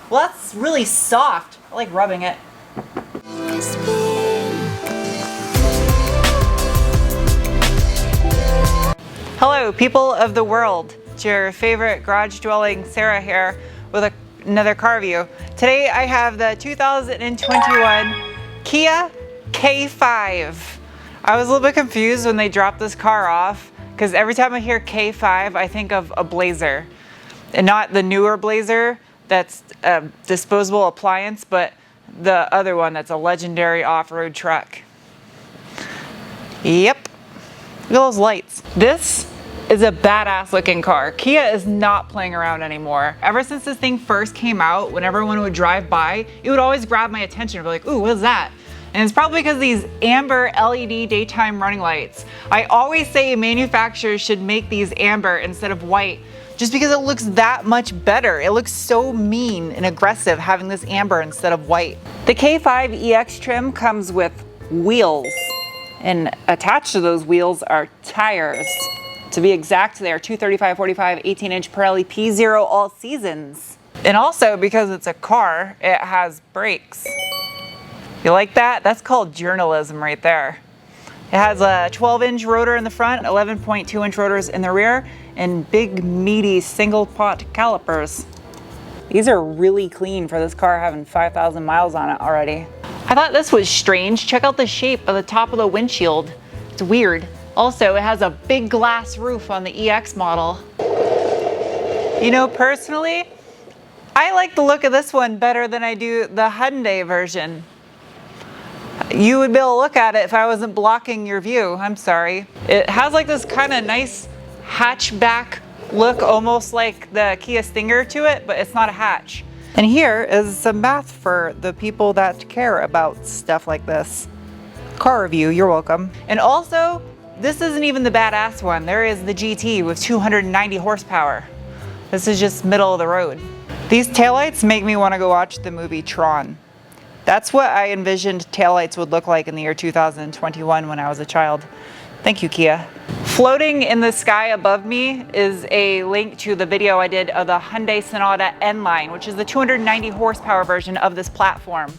Well, that's really soft. I like rubbing it. Hello, people of the world. It's your favorite garage dwelling Sarah here with another car review. Today I have the 2021 Kia K5. I was a little bit confused when they dropped this car off because every time I hear K5 I think of a Blazer, and not the newer Blazer that's a disposable appliance, but the other one that's a legendary off-road truck. Yep, look at those lights. This is a badass looking car. Kia is not playing around anymore. Ever since this thing first came out, when everyone would drive by, it would always grab my attention. I'd be like, ooh, what is that? And it's probably because these amber LED daytime running lights. I always say manufacturers should make these amber instead of white, just because it looks that much better. It looks so mean and aggressive having this amber instead of white. The K5 EX trim comes with wheels, and attached to those wheels are tires. To be exact, they are 235/45 18-inch Pirelli P0 all seasons. And also, because it's a car, it has brakes. You like that? That's called journalism right there. It has a 12-inch rotor in the front, 11.2-inch rotors in the rear, and big, meaty, single-pot calipers. These are really clean for this car having 5,000 miles on it already. I thought this was strange. Check out the shape of the top of the windshield. It's weird. Also, it has a big glass roof on the EX model. You know, personally, I like the look of this one better than I do the Hyundai version. You would be able to look at it if I wasn't blocking your view. I'm sorry. It has like this kind of nice hatchback look, almost like the Kia Stinger to it, but it's not a hatch. And here is some math for the people that care about stuff like this. Car review, you're welcome. And also, this isn't even the badass one. There is the GT with 290 horsepower. This is just middle of the road. These taillights make me want to go watch the movie Tron. That's what I envisioned taillights would look like in the year 2021 when I was a child. Thank you, Kia. Floating in the sky above me is a link to the video I did of the Hyundai Sonata N-Line, which is the 290 horsepower version of this platform.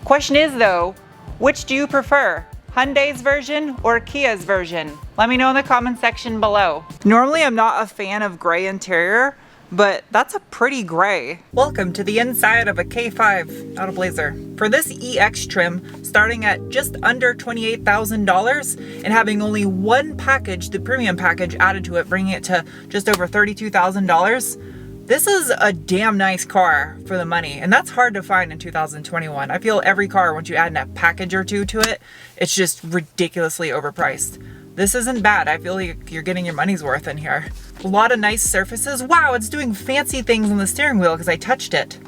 Question is though, which do you prefer? Hyundai's version or Kia's version? Let me know in the comment section below. Normally I'm not a fan of gray interior, but that's a pretty gray. Welcome to the inside of a K5, not a Blazer. For this EX trim, starting at just under $28,000 and having only one package, the premium package, added to it, bringing it to just over $32,000. This is a damn nice car for the money, and that's hard to find in 2021. I feel every car, once you add a package or two to it, it's just ridiculously overpriced. This isn't bad. I feel like you're getting your money's worth in here. A lot of nice surfaces. Wow, it's doing fancy things on the steering wheel because I touched it.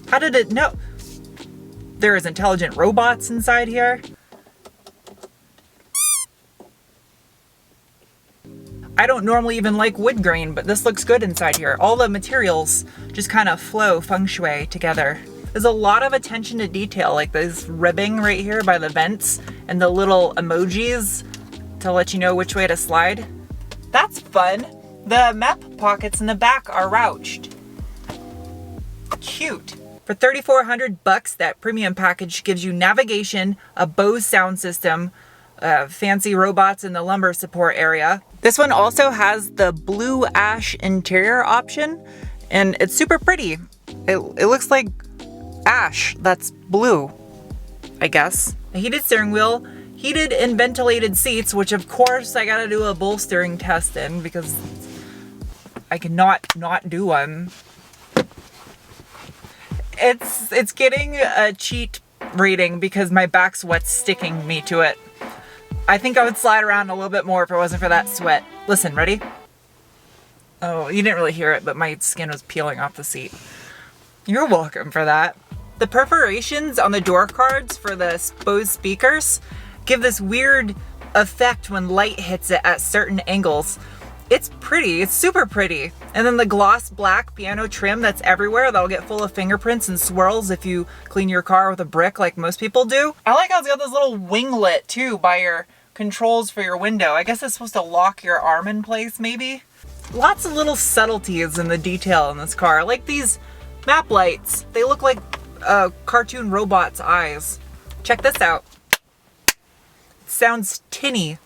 How did it know? There is intelligent robots inside here. I don't normally even like wood grain, but this looks good inside here. All the materials just kind of flow feng shui together. There's a lot of attention to detail, like this ribbing right here by the vents and the little emojis to let you know which way to slide. That's fun. The map pockets in the back are rouched. Cute. For $3,400, that premium package gives you navigation, a Bose sound system, fancy robots in the lumbar support area. This one also has the blue ash interior option, and it's super pretty. It looks like ash that's blue, I guess. A heated steering wheel, heated and ventilated seats, which of course I gotta do a bolstering test in because I cannot not do one. It's getting a cheat rating because my back sweat's sticking me to it. I think I would slide around a little bit more if it wasn't for that sweat. Listen, ready? Oh, you didn't really hear it, but my skin was peeling off the seat. You're welcome for that. The perforations on the door cards for the Bose speakers give this weird effect when light hits it at certain angles. It's pretty, it's super pretty. And then the gloss black piano trim that's everywhere, that'll get full of fingerprints and swirls if you clean your car with a brick like most people do. I like how it's got this little winglet too by your controls for your window. I guess it's supposed to lock your arm in place maybe? Lots of little subtleties in the detail in this car. I like these map lights. They look like cartoon robots' eyes. Check this out. It sounds tinny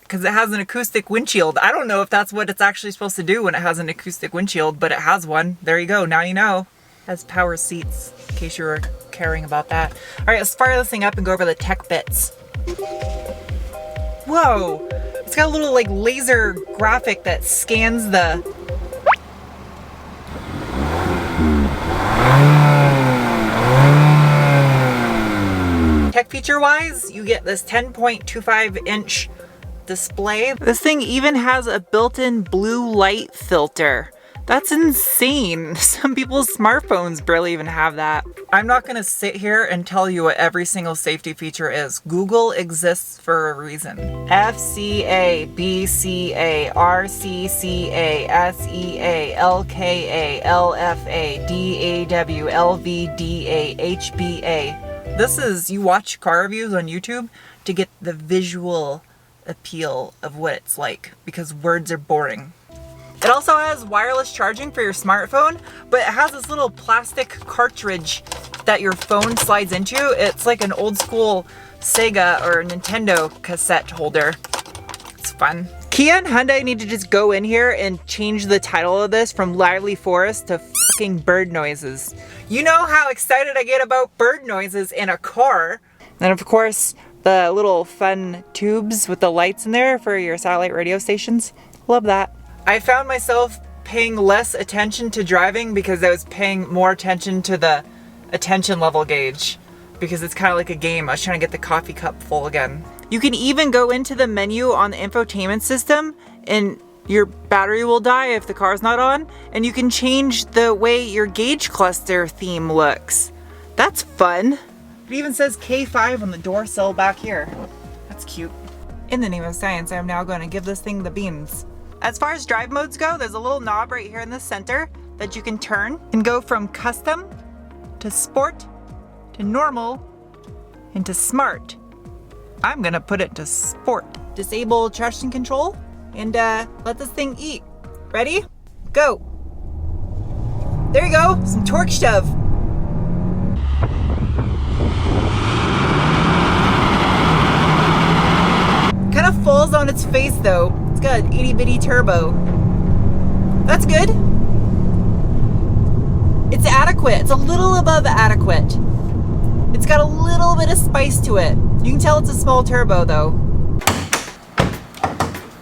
because it has an acoustic windshield. I don't know if that's what it's actually supposed to do when it has an acoustic windshield, but it has one. There you go. Now you know. It has power seats, in case you were caring about that. All right, let's fire this thing up and go over the tech bits. Whoa. It's got a little like laser graphic that scans the tech feature wise. You get this 10.25 inch display. This thing even has a built-in blue light filter. That's insane. Some people's smartphones barely even have that. I'm not gonna sit here and tell you what every single safety feature is. Google exists for a reason. FCA, BCA, RCCA, SEA, LKA, LFA, DAW, LVDA, HBA. This is, you watch car reviews on YouTube to get the visual appeal of what it's like, because words are boring. It also has wireless charging for your smartphone, but it has this little plastic cartridge that your phone slides into. It's like an old school Sega or Nintendo cassette holder. It's fun. Kia and Hyundai need to just go in here and change the title of this from Lively Forest to fucking bird noises. You know how excited I get about bird noises in a car. And of course, the little fun tubes with the lights in there for your satellite radio stations. Love that. I found myself paying less attention to driving because I was paying more attention to the attention level gauge, because it's kind of like a game. I was trying to get the coffee cup full again. You can even go into the menu on the infotainment system and your battery will die if the car's not on, and you can change the way your gauge cluster theme looks. That's fun. It even says K5 on the door sill back here. That's cute. In the name of science, I'm now going to give this thing the beans. As far as drive modes go, there's a little knob right here in the center that you can turn and go from custom to sport to normal and to smart. I'm gonna put it to sport. Disable traction control and let this thing eat. Ready? Go. There you go, some torque shove. Kind of falls on its face though. It's got an itty bitty turbo. That's good. It's adequate. It's a little above adequate. It's got a little bit of spice to it. You can tell it's a small turbo though.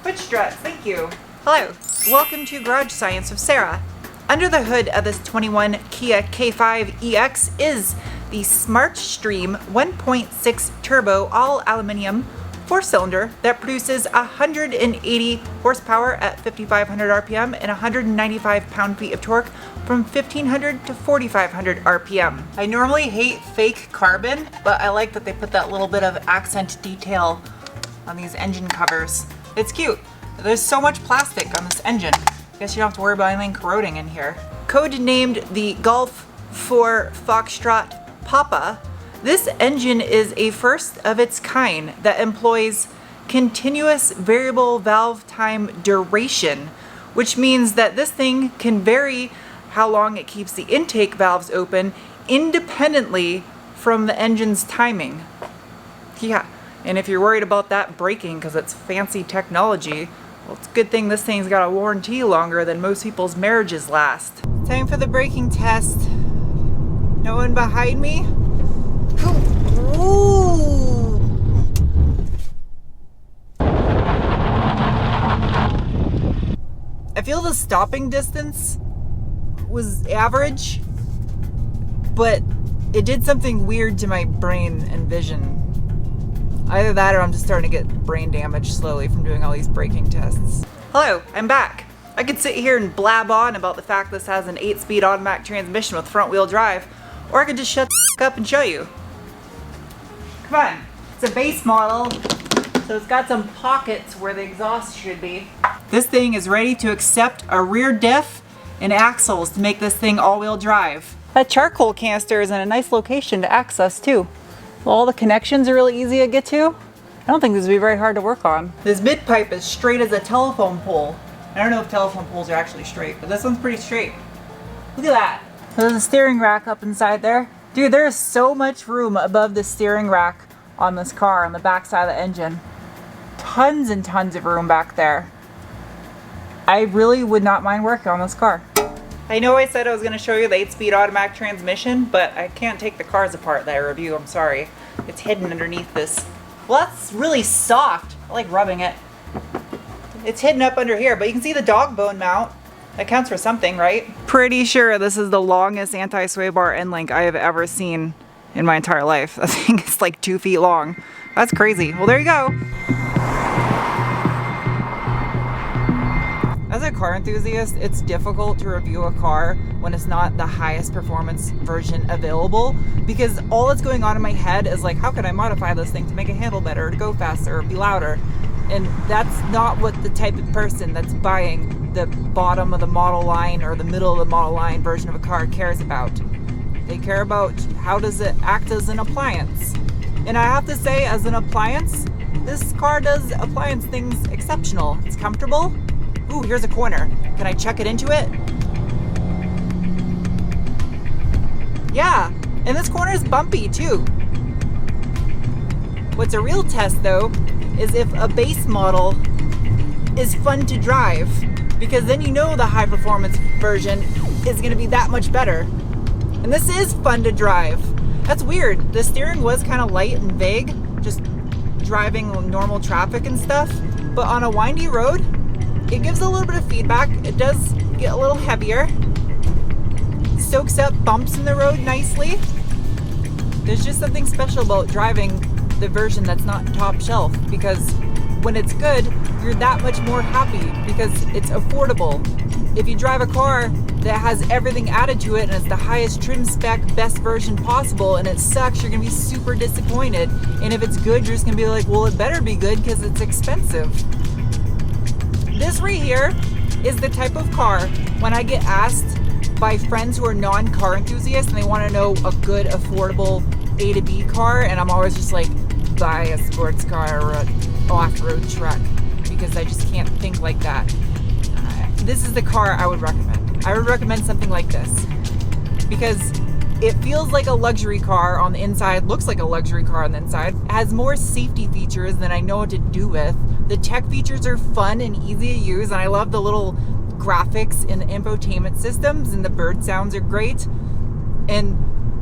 Foot struts, thank you. Hello, welcome to Garage Science with Sarah. Under the hood of this 21 Kia K5 EX is the Smart Stream 1.6 turbo all aluminum 4-cylinder that produces 180 horsepower at 5,500 RPM and 195 pound-feet of torque from 1,500 to 4,500 RPM. I normally hate fake carbon, but I like that they put that little bit of accent detail on these engine covers. It's cute. There's so much plastic on this engine. I guess you don't have to worry about anything corroding in here. Codenamed the Golf 4 Foxtrot Papa, this engine is a first of its kind that employs continuous variable valve time duration, which means that this thing can vary how long it keeps the intake valves open independently from the engine's timing. Yeah, and if you're worried about that breaking because it's fancy technology, well, it's a good thing this thing's got a warranty longer than most people's marriages last. Time for the braking test. No one behind me? Ooh. I feel the stopping distance was average, but it did something weird to my brain and vision. Either that or I'm just starting to get brain damage slowly from doing all these braking tests. Hello, I'm back. I could sit here and blab on about the fact this has an 8-speed automatic transmission with front-wheel drive, or I could just shut the up and show you. Come on, it's a base model, so it's got some pockets where the exhaust should be. This thing is ready to accept a rear diff and axles to make this thing all-wheel drive. That charcoal canister is in a nice location to access too. Well, all the connections are really easy to get to. I don't think this would be very hard to work on. This mid pipe is straight as a telephone pole. I don't know if telephone poles are actually straight, but this one's pretty straight. Look at that. There's a steering rack up inside there. Dude, there is so much room above the steering rack on this car on the back side of the engine. Tons and tons of room back there. I really would not mind working on this car. I know I said I was going to show you the 8-speed automatic transmission, but I can't take the cars apart that I review. I'm sorry. It's hidden underneath this. Well, that's really soft. I like rubbing it. It's hidden up under here, but you can see the dog bone mount. That counts for something, right? Pretty sure this is the longest anti-sway bar end link I have ever seen in my entire life. That thing is like 2 feet long. That's crazy. Well, there you go. As a car enthusiast, it's difficult to review a car when it's not the highest performance version available, because all that's going on in my head is like, how can I modify this thing to make it handle better, to go faster, or be louder? And that's not what the type of person that's buying the bottom of the model line or the middle of the model line version of a car cares about. They care about how does it act as an appliance. And I have to say, as an appliance, this car does appliance things exceptional. It's comfortable. Ooh, here's a corner. Can I check it into it? Yeah, and this corner is bumpy too. What's a real test though is if a base model is fun to drive, because then you know the high performance version is going to be that much better. And this is fun to drive. That's weird. The steering was kind of light and vague, just driving normal traffic and stuff, but on a windy road, it gives a little bit of feedback. It does get a little heavier. Soaks up bumps in the road nicely. There's just something special about driving the version that's not top shelf, because when it's good, you're that much more happy because it's affordable. If you drive a car that has everything added to it and it's the highest trim spec, best version possible, and it sucks, you're gonna be super disappointed. And if it's good, you're just gonna be like, well, it better be good because it's expensive. This right here is the type of car when I get asked by friends who are non-car enthusiasts and they want to know a good, affordable A to B car, and I'm always just like, buy a sports car or an off-road truck, because I just can't think like that. This is the car I would recommend. I would recommend something like this because it feels like a luxury car on the inside, looks like a luxury car on the inside, has more safety features than I know what to do with. The tech features are fun and easy to use, and I love the little graphics in the infotainment systems, and the bird sounds are great. And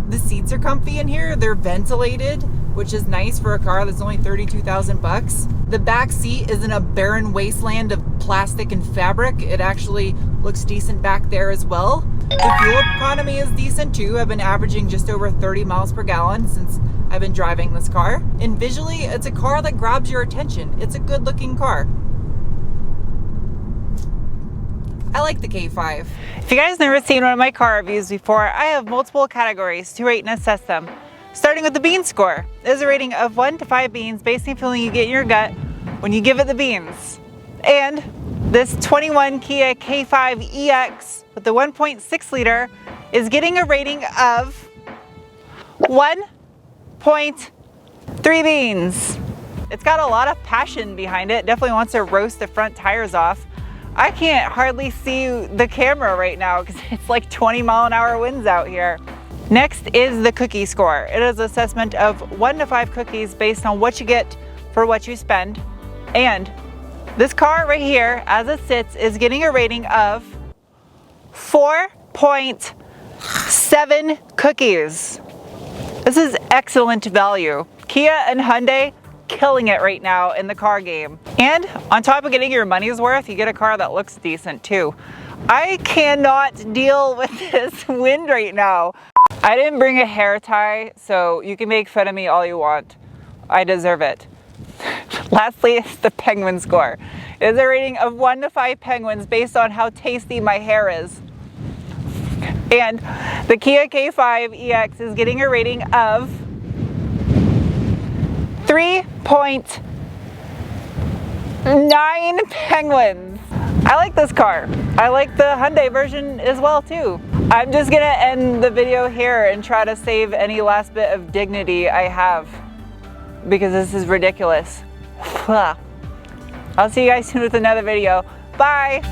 the seats are comfy in here. They're ventilated, which is nice for a car that's only $32,000. The back seat isn't a barren wasteland of plastic and fabric. It actually looks decent back there as well. The fuel economy is decent too. I've been averaging just over 30 miles per gallon since I've been driving this car. And visually, it's a car that grabs your attention. It's a good looking car. I like the K5. If you guys never seen one of my car reviews before, I have multiple categories to rate and assess them. Starting with the bean score. It is a rating of 1 to 5 beans based on the feeling you get in your gut when you give it the beans. And this 21 Kia K5 EX with the 1.6 liter is getting a rating of 1.3 beans. It's got a lot of passion behind it. Definitely wants to roast the front tires off. I can't hardly see the camera right now because it's like 20-mile-an-hour winds out here. Next is the cookie score. It is an assessment of 1 to 5 cookies based on what you get for what you spend. And this car right here, as it sits, is getting a rating of 4.7 cookies. This is excellent value. Kia and Hyundai killing it right now in the car game. And on top of getting your money's worth, you get a car that looks decent too. I cannot deal with this wind right now. I didn't bring a hair tie, so you can make fun of me all you want. I deserve it. Lastly, it's the penguin score. It is a rating of 1 to 5 penguins based on how tasty my hair is. And the Kia K5 EX is getting a rating of 3.9 penguins. I like this car. I like the Hyundai version as well too. I'm just gonna end the video here and try to save any last bit of dignity I have because this is ridiculous. I'll see you guys soon with another video. Bye.